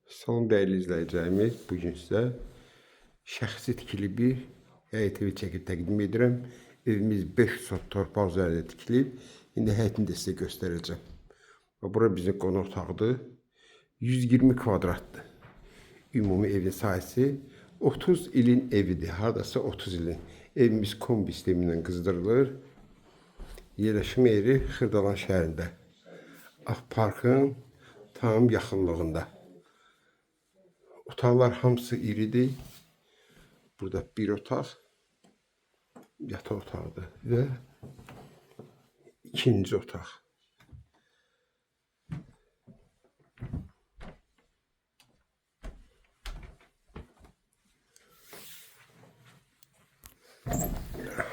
Salam dəyərli izləyicilərimiz, bugün sizə şəxsi tikili bir həyət evi çəkib təqdim edirəm. Evimiz 5 sot torpaq üzərində tikilib. İndi həyətini də sizə göstərəcəm. Bura bizim qonaq otağıdır. 120 kvadratdır. Ümumi evin sahəsi 30 ilin evidir. Hardasa 30 ilin. Evimiz kombi sistemi ilə qızdırılır. Yerləşim yeri Xırdalan şəhərində. Parkın tam yaxınlığında. Otaqlar hamısı iridir. Burada bir otaq, yataq otağıdır və ikinci otaq.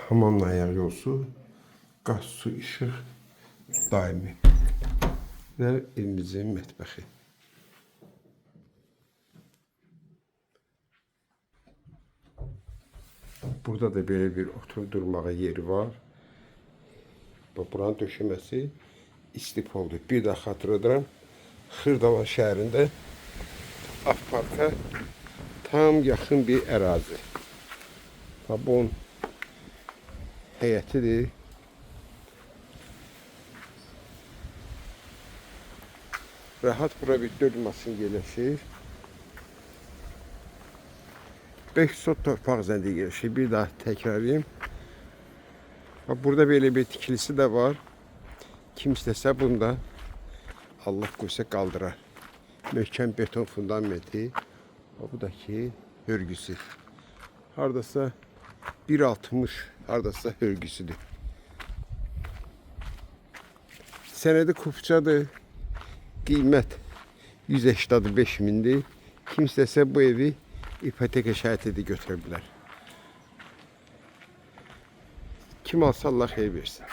Hamamla ayaq yolusu, qaz, su, işıq daimi və evimizin mətbəxi. Burada da böyle bir oturub durmağa yeri var. Buranın döşəməsi istif oldu. Bir daha xatırladıram. Xırdalan şəhərində Parka tam yaxın bir ərazi. Bunun həyətidir. Rahat bura bir 4 maşın yerləşir. 5 sot torpaq üzərində yerləşir. Bir daha təkrarlayayım. Burada böyle bir tikilisi də var. Kim istəsə bunda Allah qoysa qaldırar. Möhkəm beton fundamenti. Bu da ki hörgüsü. Hardasa 1.60, hardasa hörgüsüdür. Sənədi kupçadır. Qiymət 185 mindir. Kim istəsə bu evi ipoteka şərtidə götürə bilər. Kim alsa Allah xeyir versin.